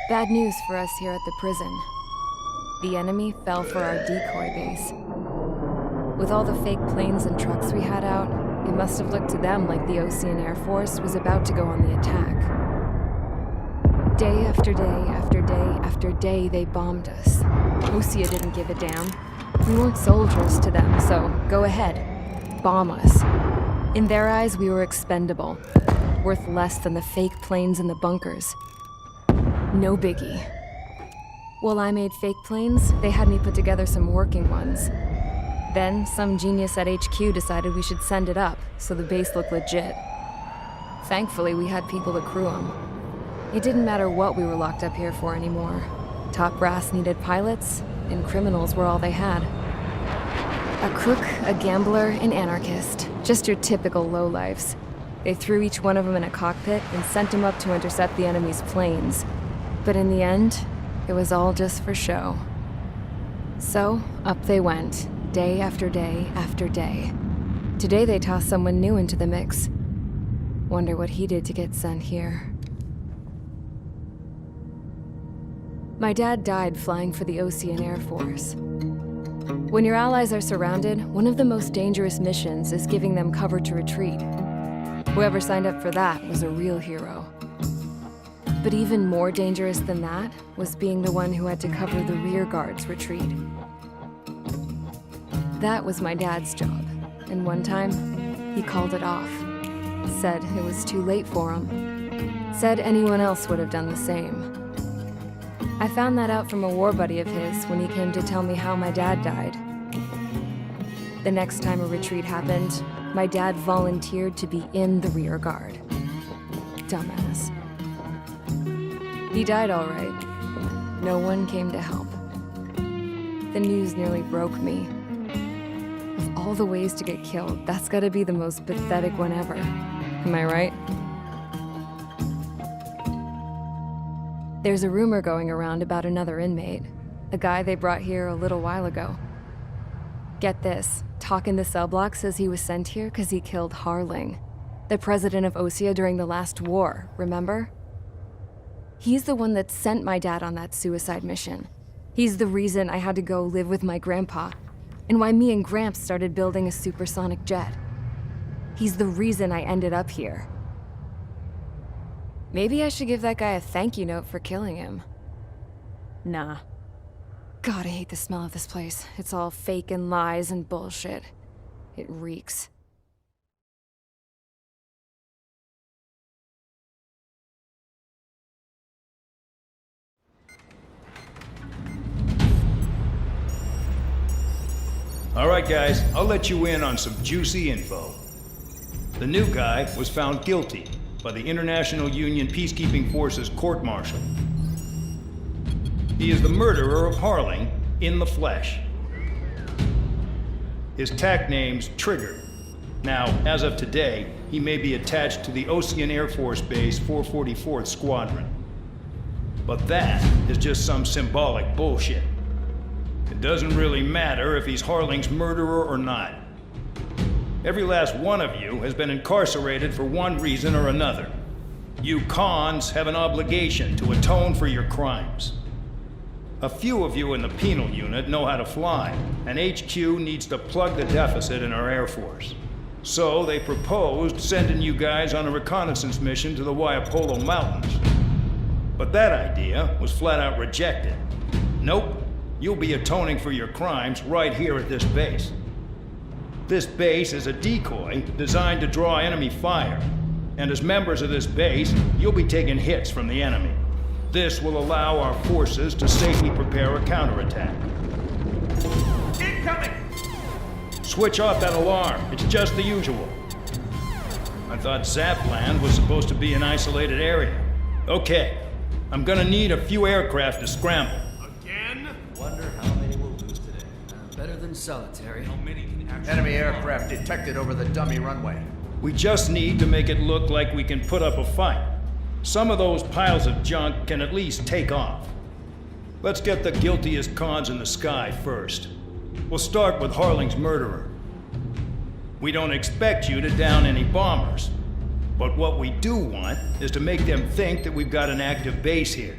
Bad news for us here at the prison. The enemy fell for our decoy base. With all the fake planes and trucks we had out, it must have looked to them like the Ocean Air Force was about to go on the attack. Day after day after day after day, they bombed us. Osea didn't give a damn. We weren't soldiers to them, so go ahead. Bomb us. In their eyes, we were expendable. Worth less than the fake planes in the bunkers. No biggie. While I made fake planes, they had me put together some working ones. Then, some genius at HQ decided we should send it up, so the base looked legit. Thankfully, we had people to crew them. It didn't matter what we were locked up here for anymore. Top brass needed pilots, and criminals were all they had. A crook, a gambler, an anarchist. Just your typical lowlifes. They threw each one of them in a cockpit and sent them up to intercept the enemy's planes. But in the end, it was all just for show. So, up they went, day after day after day. Today they tossed someone new into the mix. Wonder what he did to get sent here. My dad died flying for the Ocean Air Force. When your allies are surrounded, one of the most dangerous missions is giving them cover to retreat. Whoever signed up for that was a real hero. But even more dangerous than that was being the one who had to cover the rear guard's retreat. That was my dad's job, and one time, he called it off. Said it was too late for him. Said anyone else would have done the same. I found that out from a war buddy of his when he came to tell me how my dad died. The next time a retreat happened, my dad volunteered to be in the rear guard. Dumbass. He died all right. No one came to help. The news nearly broke me. Of all the ways to get killed, that's gotta be the most pathetic one ever. Am I right? There's a rumor going around about another inmate. A guy they brought here a little while ago. Get this, talk in the cell block says he was sent here because he killed Harling, the president of Osea during the last war, remember? He's the one that sent my dad on that suicide mission. He's the reason I had to go live with my grandpa, and why me and Gramps started building a supersonic jet. He's the reason I ended up here. Maybe I should give that guy a thank you note for killing him. Nah. God, I hate the smell of this place. It's all fake and lies and bullshit. It reeks. All right, guys, I'll let you in on some juicy info. The new guy was found guilty by the International Union Peacekeeping Forces court-martial. He is the murderer of Harling in the flesh. His tack name's Trigger. Now, as of today, he may be attached to the Ocean Air Force Base 444th Squadron. But that is just some symbolic bullshit. It doesn't really matter if he's Harling's murderer or not. Every last one of you has been incarcerated for one reason or another. You cons have an obligation to atone for your crimes. A few of you in the penal unit know how to fly, and HQ needs to plug the deficit in our Air Force. So they proposed sending you guys on a reconnaissance mission to the Waiapolo Mountains. But that idea was flat out rejected. Nope, you'll be atoning for your crimes right here at this base. This base is a decoy designed to draw enemy fire, and as members of this base, you'll be taking hits from the enemy. This will allow our forces to safely prepare a counterattack. Incoming! Switch off that alarm. It's just the usual. I thought Zapland was supposed to be an isolated area. Okay, I'm gonna need a few aircraft to scramble. Again? Wonder how many we'll lose today. Better than solitary. How many can actually... Enemy aircraft detected over the dummy runway. We just need to make it look like we can put up a fight. Some of those piles of junk can at least take off. Let's get the guiltiest cons in the sky first. We'll start with Harling's murderer. We don't expect you to down any bombers, but what we do want is to make them think that we've got an active base here.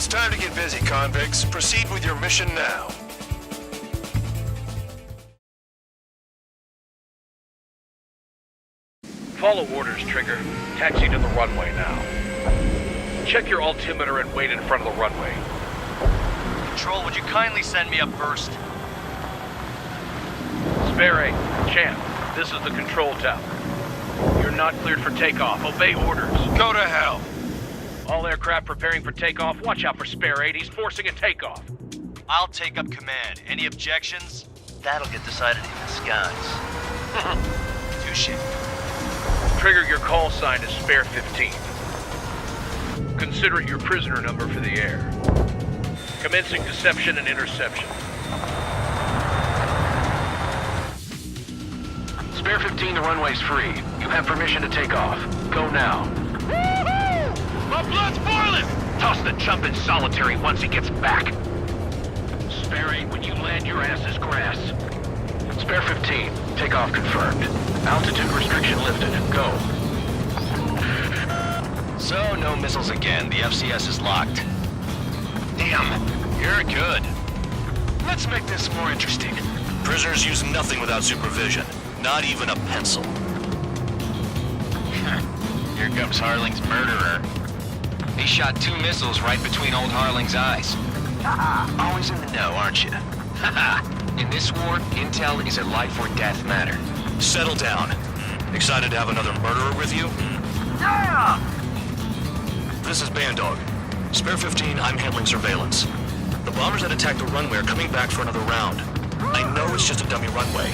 It's time to get busy, convicts. Proceed with your mission now. Follow orders, Trigger. Taxi to the runway now. Check your altimeter and wait in front of the runway. Control, would you kindly send me up first? Spare 8, Champ, this is the control tower. You're not cleared for takeoff. Obey orders. Go to hell. All aircraft preparing for takeoff. Watch out for Spare 8. He's forcing a takeoff. I'll take up command. Any objections? That'll get decided in the skies. Touche. Trigger, your call sign is Spare 15. Consider it your prisoner number for the air. Commencing deception and interception. Spare 15, the runway's free. You have permission to take off. Go now. Woo-hoo! My blood's boiling! Toss the chump in solitary once he gets back. Spare 8, when you land, your ass is grass. Spare 15, takeoff confirmed. Altitude restriction lifted. Go. So, no missiles again. The FCS is locked. Damn, you're good. Let's make this more interesting. Prisoners use nothing without supervision. Not even a pencil. Here comes Harling's murderer. He shot 2 missiles right between old Harling's eyes. Always in the know, aren't you? In this war, intel is a life or death matter. Settle down. Excited to have another murderer with you? Yeah! This is Bandog. Spare 15, I'm handling surveillance. The bombers that attacked the runway are coming back for another round. I know it's just a dummy runway.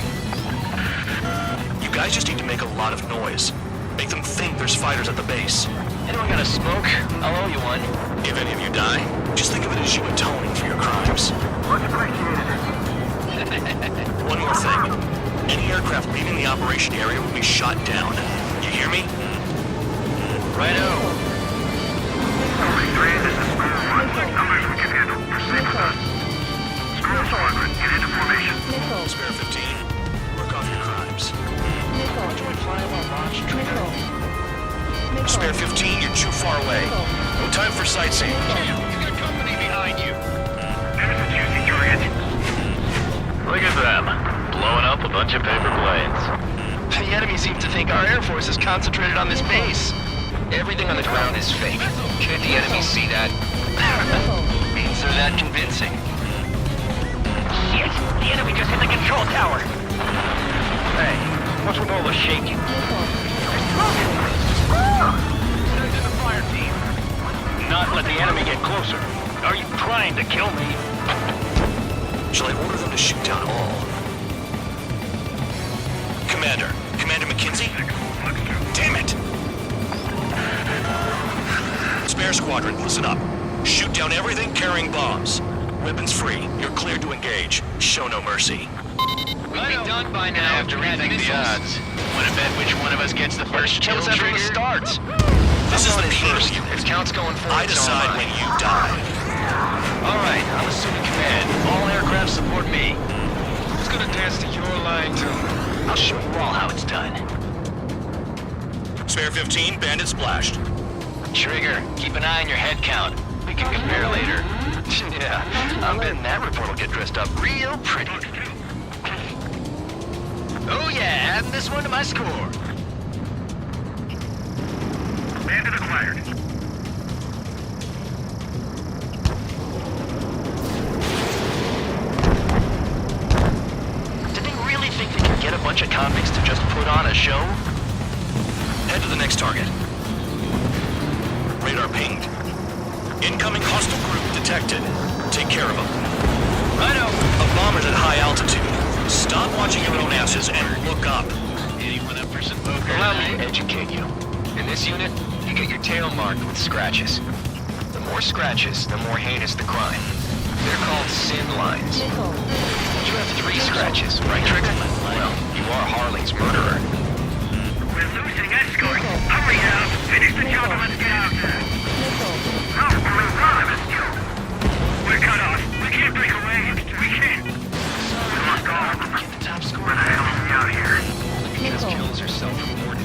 You guys just need to make a lot of noise. Make them think there's fighters at the base. Anyone got a smoke? I'll owe you one. If any of you die, just think of it as you atoning for your crimes. One more thing. Any aircraft leaving the operation area will be shot down. You hear me? Righto. This is Squad 1. Numbers we can handle. Proceed with us. Squad Squadron, get into formation. Spare 15, work off your crimes. Spare 15, you're too far away. No time for sightseeing. You got company behind you. There's a juicy target. Look at them. Blowing up a bunch of paper planes. The enemy seems to think our Air Force is concentrated on this base. Everything on the ground is fake. Could the enemy see that? Means they're that convincing. Shit! The enemy just hit the control tower! Hey, what's with all the shaking? Send in the fire team. Not let the enemy get closer. Are you trying to kill me? Shall I order them to shoot down all? Commander McKenzie? Damn it! Spare Squadron, listen up. Shoot down everything carrying bombs. Weapons free. You're cleared to engage. Show no mercy. We'd be done by now after rethink the odds. Wanna bet which one of us gets the first kill Kill from the trigger? start. This is the first. penal unit. If count's going forward, I decide when you die. All right, I'm assuming command. All aircraft support me. Who's gonna dance to your line too? I'll show you all how it's done. Spare 15, bandit splashed. Trigger, keep an eye on your head count. We can compare later. Yeah, I'm betting that report will get dressed up real pretty. Oh yeah, adding this one to my score. Bandit acquired. Did they really think they could get a bunch of convicts to just put on a show? Head to the next target. Radar pinged. Incoming hostile group detected. Take care of them. Righto. A bomber's at high altitude. Stop watching your own asses and look up. Anyone up for some poker? Allow me to educate you. In this unit, you get your tail marked with scratches. The more scratches, the more heinous the crime. They're called sin lines. You have 3 scratches, right, Trigger? Well, you are Harling's murderer. We're losing escort. Hurry now. Finish the job and let's get out there. No, we're run. We're cut off. We can't break away. We can't. We lost all. Get the top score. Where the hell are we out here? Because kills are self-reported.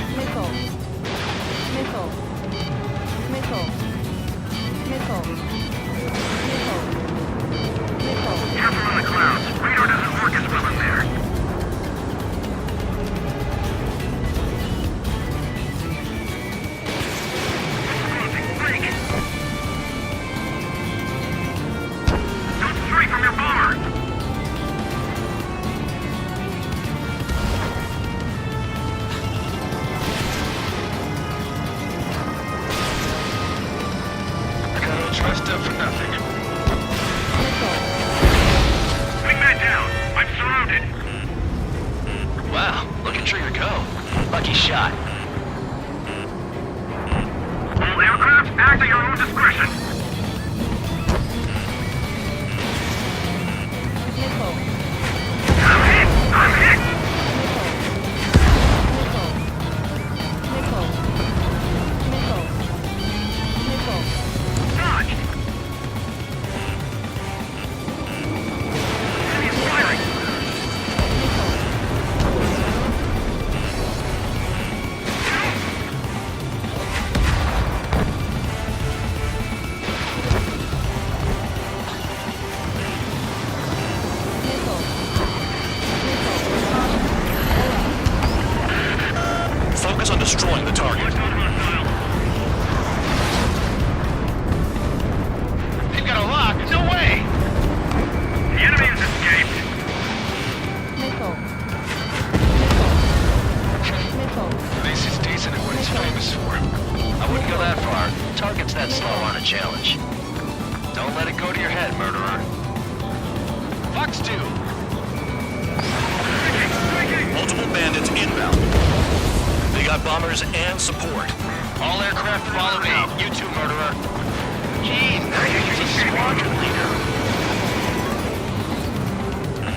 shot. All aircraft, act at your own discretion. I'm hit! I'm hit! Dodge! Enemy is firing! Focus on destroying the target. They've got a lock. No way! The enemy has escaped! This is decent at what he's famous for. I wouldn't go that far. Targets that slow aren't a challenge. Don't let it go to your head, murderer. Fox 2. Multiple bandits inbound. They got bombers and support. All aircraft follow me. You too, murderer. Jeez, he's a squadron leader.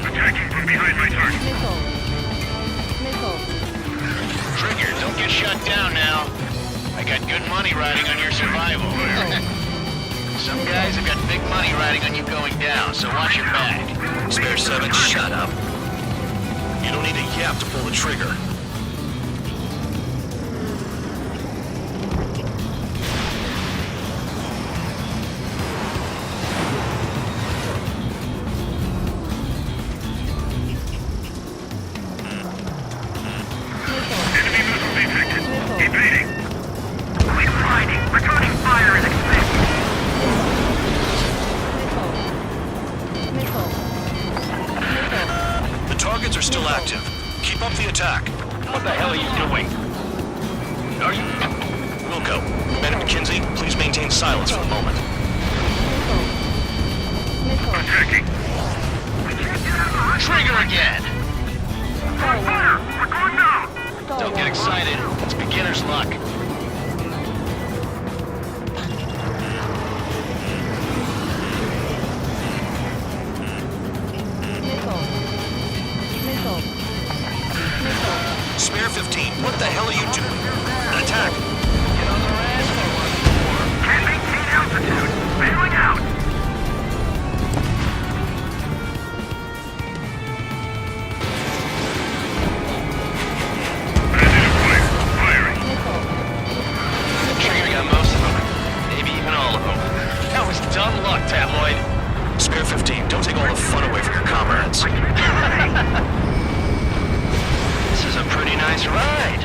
Attacking from behind my target. Trigger, don't get shut down now. I got good money riding on your survival. Some guys have got big money riding on you going down, so watch your back. Spare 7, shut up. You don't need a yap to pull the trigger. Enemy missile detected. Evading. Weak riding. Returning fire is expected. The targets are still active. Keep up the attack. What the hell are you doing? Are you... Wilco, Ben and McKinsey, please maintain silence for a moment. Attacking. Trigger again! Fire! We're going down! Don't get excited. It's beginner's luck. Spare 15, what the hell are you doing? Attack! Can't maintain altitude. Bailing out. Firing. Trigger got most of them. Maybe even all of them. That was dumb luck, Tabloid. Spare 15, don't take all the fun away from your comrades. This is a pretty nice ride.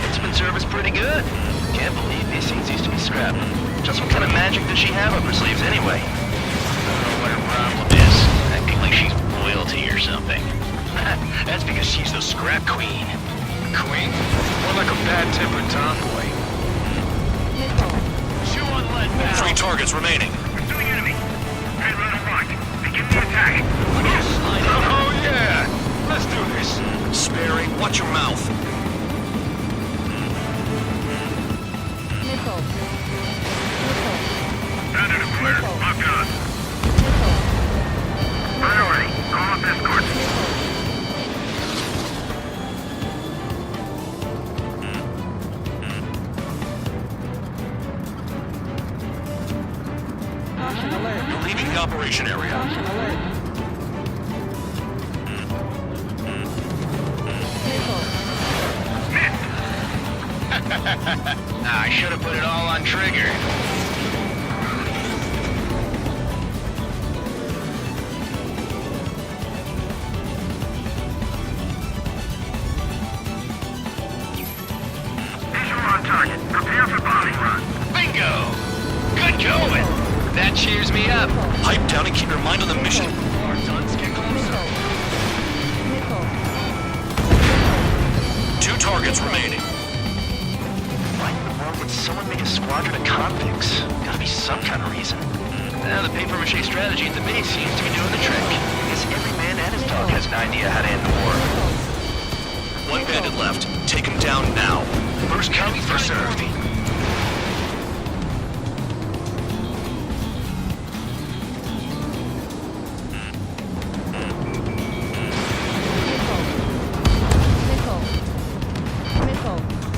It's been serviced pretty good. Can't believe these seats used to be scrapped. Just what kind of magic does she have up her sleeves anyway? I don't know what her problem is. Acting like she's royalty or something. That's because she's the scrap queen. Queen? More like a bad-tempered tomboy. Chew on lead now. 3 targets remaining. Pursuing enemy. Head right on right. Begin the attack. Oh yeah! Let's do this. Sparing, watch your mouth. Bandit acquired. Locked on. Priority. Call up escort. You're leaving the operation area. I should have put it all on Trigger. Visual on target. Prepare for bombing run. Bingo! Good going! That cheers me up. Pipe down and keep your mind on the mission. Our sons get closer. 2 targets remaining. Why in the world would someone make a squadron of convicts? Gotta be some kind of reason. Now the paper-mache strategy at the base seems to be doing the trick. Guess every man and his dog has an idea how to end the war. One bandit left. Take him down now. First come, first served.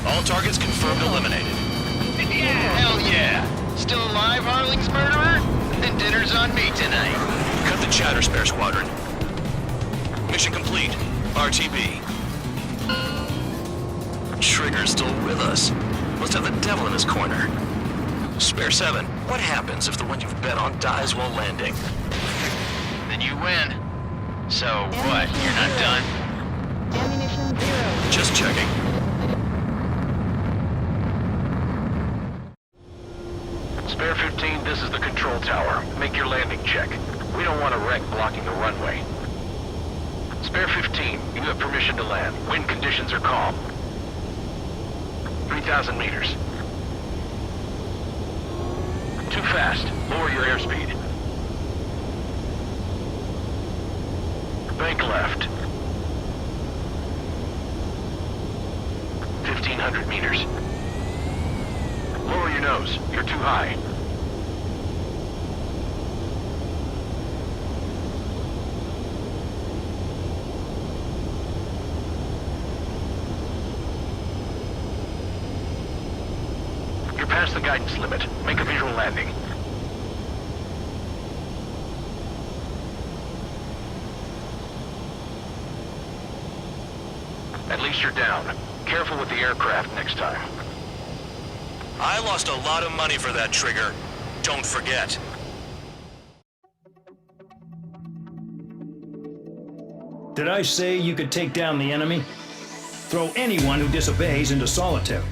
All targets confirmed eliminated. Hell yeah! Still alive, Harling's murderer? Then dinner's on me tonight. Cut the chatter, Spare Squadron. Mission complete. RTB. Trigger's still with us. Must have the devil in his corner. Spare 7, what happens if the one you've bet on dies while landing? Then you win. So what, you're not done? Ammunition 0. Just checking. Spare 15, this is the control tower. Make your landing check. We don't want a wreck blocking the runway. Spare 15, you have permission to land. Wind conditions are calm. 3,000 meters. Too fast. Lower your airspeed. Bank left. 1,500 meters. Lower your nose. You're too high. You're past the guidance limit. Make a visual landing. At least you're down. Careful with the aircraft next time. I lost a lot of money for that trigger. Don't forget. Did I say you could take down the enemy? Throw anyone who disobeys into solitary.